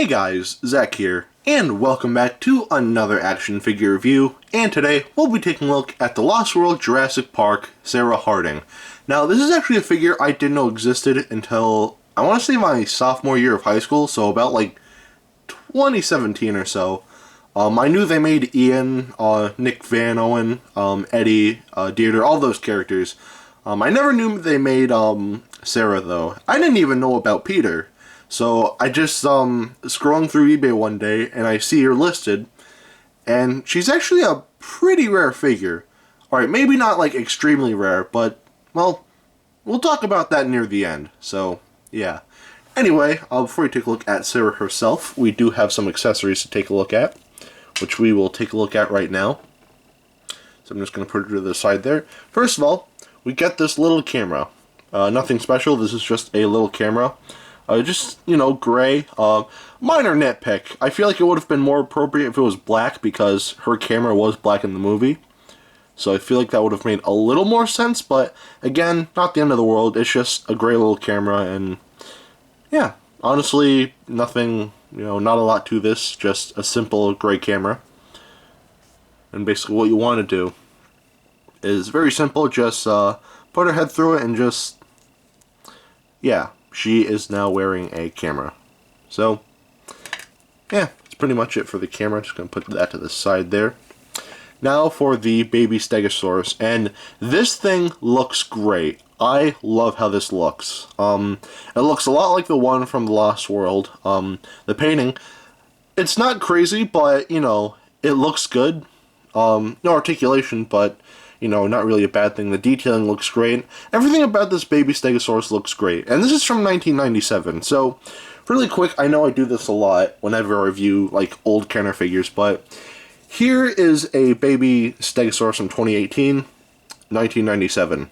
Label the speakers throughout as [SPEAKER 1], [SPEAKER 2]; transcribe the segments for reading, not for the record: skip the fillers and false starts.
[SPEAKER 1] Hey guys, Zack here, and welcome back to another action figure review, and today we'll be taking a look at the Lost World Jurassic Park Sarah Harding. Now this is actually a figure I didn't know existed until, I want to say my sophomore year of high school, so about like 2017 or so. I knew they made Ian, Nick Van Owen, Eddie, Deirdre, all those characters. I never knew they made Sarah though. I didn't even know about Peter. So I just scrolling through eBay one day and I see her listed, and she's actually a pretty rare figure. Alright, maybe not like extremely rare, but well, we'll talk about that near the end. So yeah. Anyway, before we take a look at Sarah herself, we do have some accessories to take a look at, which we will take a look at right now. So I'm just going to put her to the side there. First of all, we get this little camera. Nothing special, this is just a little camera. Just, you know, gray. Minor nitpick. I feel like it would have been more appropriate if it was black because her camera was black in the movie. So I feel like that would have made a little more sense, but again, not the end of the world. It's just a gray little camera, and yeah, honestly, nothing, you know, not a lot to this. Just a simple gray camera. And basically what you want to do is very simple. Just put her head through it and just, yeah. She is now wearing a camera. So, yeah, that's pretty much it for the camera. Just going to put that to the side there. Now for the baby Stegosaurus. And this thing looks great. I love how this looks. It looks a lot like the one from the Lost World. The painting, it's not crazy, but, you know, it looks good. No articulation, but you know, not really a bad thing. The detailing looks great. Everything about this baby Stegosaurus looks great. And this is from 1997. So, really quick, I know I do this a lot whenever I review, like, old Kenner figures, but here is a baby Stegosaurus from 2018, 1997.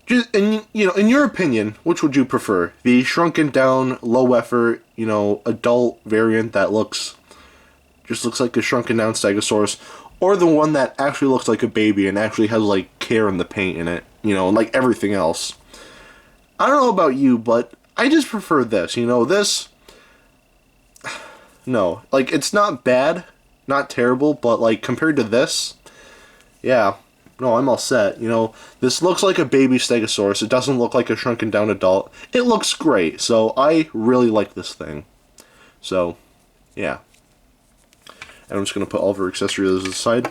[SPEAKER 1] Just, and, you know, in your opinion, which would you prefer? The shrunken down, low effort, you know, adult variant that just looks like a shrunken down Stegosaurus, or the one that actually looks like a baby and actually has, like, care in the paint in it, you know, like everything else. I don't know about you, but I just prefer this, you know, this, no, like, it's not bad, not terrible, but, like, compared to this, yeah, no, I'm all set, you know, this looks like a baby Stegosaurus, it doesn't look like a shrunken down adult, it looks great, so I really like this thing, so, yeah. And I'm just going to put all of her accessories aside.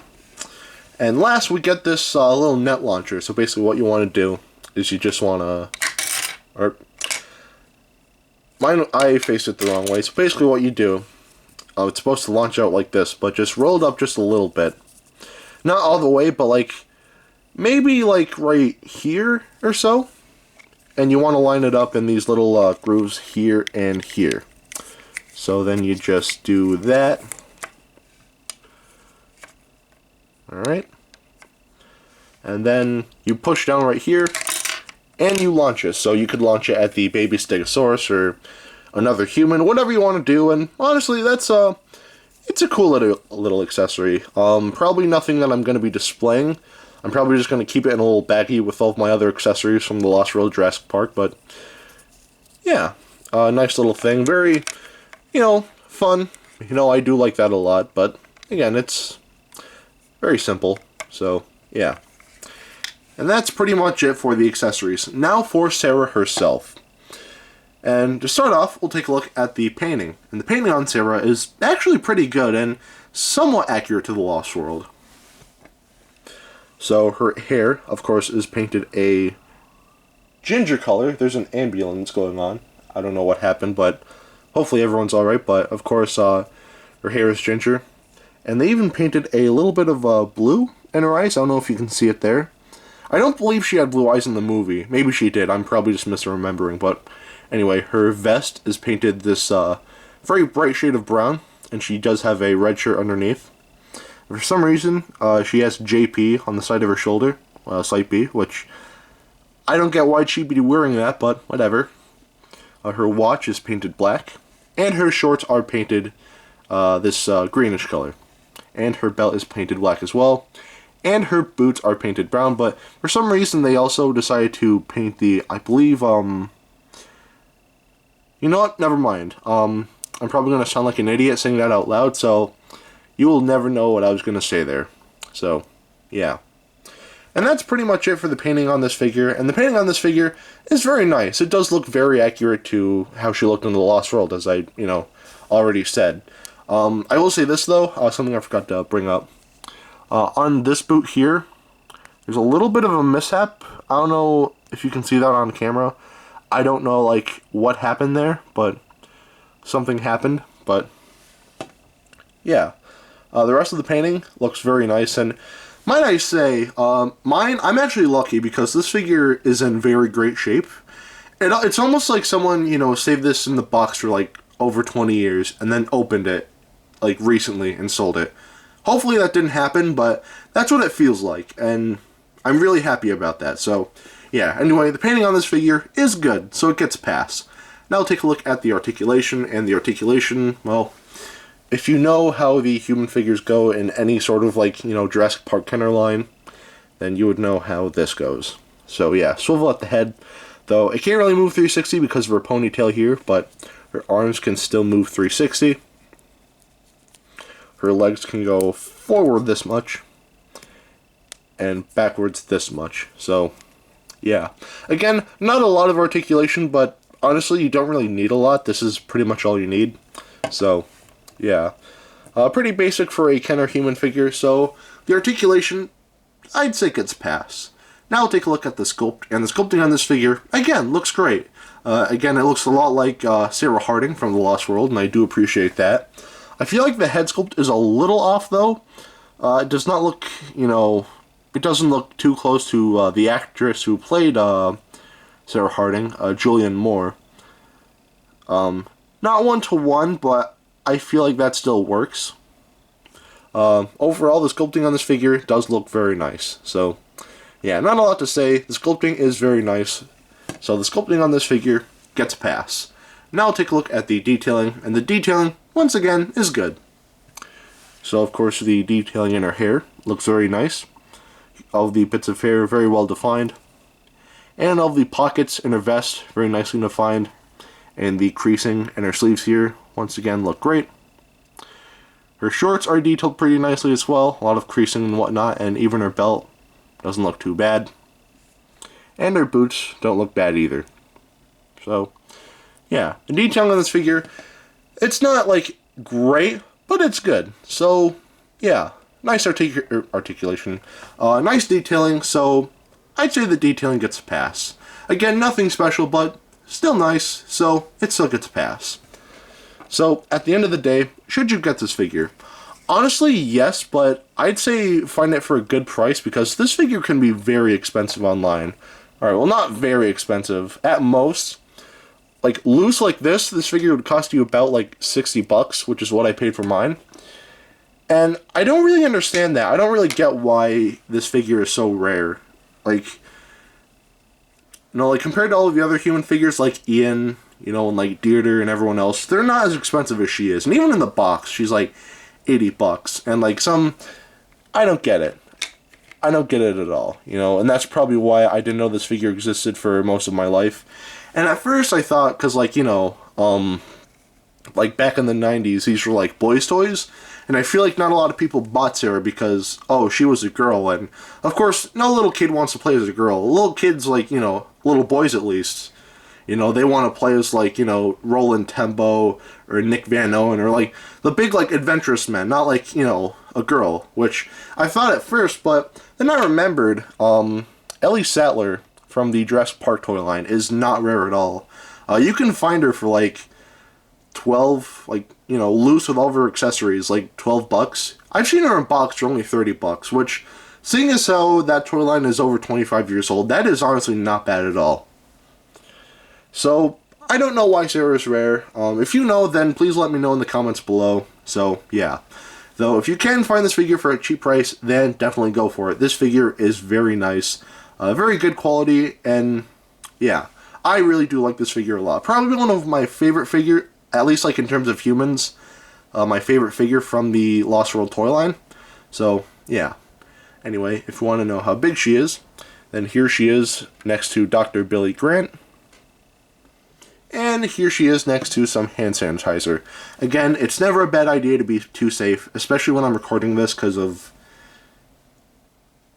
[SPEAKER 1] And last, we get this little net launcher. So basically what you want to do is you just want to... I faced it the wrong way. So basically what you do, it's supposed to launch out like this, but just roll it up just a little bit. Not all the way, but like, maybe like right here or so. And you want to line it up in these little grooves here and here. So then you just do that. Alright, and then you push down right here, and you launch it. So you could launch it at the baby Stegosaurus or another human, whatever you want to do. And honestly, that's it's a cool little accessory. Probably nothing that I'm going to be displaying. I'm probably just going to keep it in a little baggie with all of my other accessories from the Lost World Jurassic Park. But yeah, nice little thing. Very, you know, fun. You know, I do like that a lot. But again, it's very simple, so yeah. And that's pretty much it for the accessories. Now for Sarah herself. And to start off, we'll take a look at the painting. And the painting on Sarah is actually pretty good and somewhat accurate to the Lost World. So her hair, of course, is painted a ginger color. There's an ambulance going on. I don't know what happened, but hopefully everyone's alright. But of course, her hair is ginger. And they even painted a little bit of blue in her eyes. I don't know if you can see it there. I don't believe she had blue eyes in the movie. Maybe she did. I'm probably just misremembering. But anyway, her vest is painted this very bright shade of brown. And she does have a red shirt underneath. For some reason, she has JP on the side of her shoulder. Site B, which I don't get why she'd be wearing that, but whatever. Her watch is painted black. And her shorts are painted this greenish color. And her belt is painted black as well. And her boots are painted brown, but for some reason they also decided to paint the, I believe, you know what, never mind. I'm probably going to sound like an idiot saying that out loud, so you will never know what I was going to say there. So, yeah. And that's pretty much it for the painting on this figure. And the painting on this figure is very nice. It does look very accurate to how she looked in the Lost World, as I, already said. I will say this, though, something I forgot to bring up. On this boot here, there's a little bit of a mishap. I don't know if you can see that on camera. I don't know, like, what happened there, but something happened. But, yeah. The rest of the painting looks very nice, and might I say, I'm actually lucky because this figure is in very great shape. It's almost like someone, saved this in the box for, like, over 20 years and then opened it, like, recently and sold it. Hopefully that didn't happen, but that's what it feels like, and I'm really happy about that. So, yeah, anyway, the painting on this figure is good, so it gets a pass. Now we'll take a look at the articulation, and the articulation, well, if you know how the human figures go in any sort of, like, Jurassic Park Kenner line, then you would know how this goes. So, yeah, swivel at the head, though it can't really move 360 because of her ponytail here, but her arms can still move 360. Her legs can go forward this much, and backwards this much. So, yeah. Again, not a lot of articulation, but honestly, you don't really need a lot. This is pretty much all you need. So, yeah. Pretty basic for a Kenner human figure, so the articulation, I'd say gets a pass. Now we'll take a look at the sculpt, and the sculpting on this figure, again, looks great. Again, it looks a lot like Sarah Harding from The Lost World, and I do appreciate that. I feel like the head sculpt is a little off, though. It does not look, it doesn't look too close to the actress who played Sarah Harding, Julianne Moore. Not one-to-one, but I feel like that still works. Overall, the sculpting on this figure does look very nice. So, yeah, not a lot to say. The sculpting is very nice. So the sculpting on this figure gets a pass. Now I'll take a look at the detailing, and the detailing, once again, is good. So, of course, the detailing in her hair looks very nice. All of the bits of hair very well defined. And all of the pockets in her vest very nicely defined. And the creasing in her sleeves here, once again, look great. Her shorts are detailed pretty nicely as well. A lot of creasing and whatnot, and even her belt doesn't look too bad. And her boots don't look bad either. So, yeah. The detailing on this figure, it's not, like, great, but it's good. So, yeah. Nice articulation. Nice detailing, so I'd say the detailing gets a pass. Again, nothing special, but still nice, so it still gets a pass. So, at the end of the day, should you get this figure? Honestly, yes, but I'd say find it for a good price because this figure can be very expensive online. Alright, well, not very expensive. At most, like, loose like this figure would cost you about, like, $60, which is what I paid for mine. And I don't really understand that. I don't really get why this figure is so rare. Like, like, compared to all of the other human figures, like Ian, and, like, Deirdre and everyone else, they're not as expensive as she is. And even in the box, she's, like, $80. And, like, I don't get it. I don't get it at all, and that's probably why I didn't know this figure existed for most of my life. And at first I thought, because, like, like, back in the 90s, these were, like, boys' toys, and I feel like not a lot of people bought Sarah because, oh, she was a girl, and, of course, no little kid wants to play as a girl. Little kids, like, little boys at least, they want to play as, like, Roland Tembo, or Nick Van Owen, or, like, the big, like, adventurous men, not, like, a girl, which I thought at first, but then I remembered, Ellie Sattler from the Jurassic Park toy line is not rare at all. You can find her for, like, 12, like, loose with all of her accessories, like, $12. I've seen her in box for only $30, which, seeing as how that toy line is over 25 years old, that is honestly not bad at all. So, I don't know why Sarah is rare. If you know, then please let me know in the comments below. So, yeah. Though, if you can find this figure for a cheap price, then definitely go for it. This figure is very nice. Very good quality, and, yeah. I really do like this figure a lot. Probably one of my favorite figure, at least, like, in terms of humans. My favorite figure from the Lost World toy line. So, yeah. Anyway, if you want to know how big she is, then here she is next to Dr. Billy Grant. And here she is next to some hand sanitizer. Again, it's never a bad idea to be too safe, especially when I'm recording this because of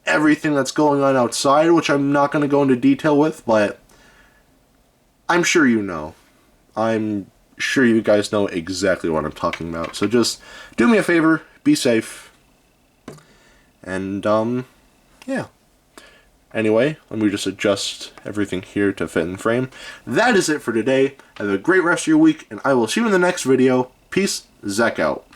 [SPEAKER 1] everything that's going on outside, which I'm not going to go into detail with, but I'm sure you know. I'm sure you guys know exactly what I'm talking about. So just do me a favor, be safe, and, yeah. Anyway, let me just adjust everything here to fit in frame. That is it for today. Have a great rest of your week, and I will see you in the next video. Peace, Zack out.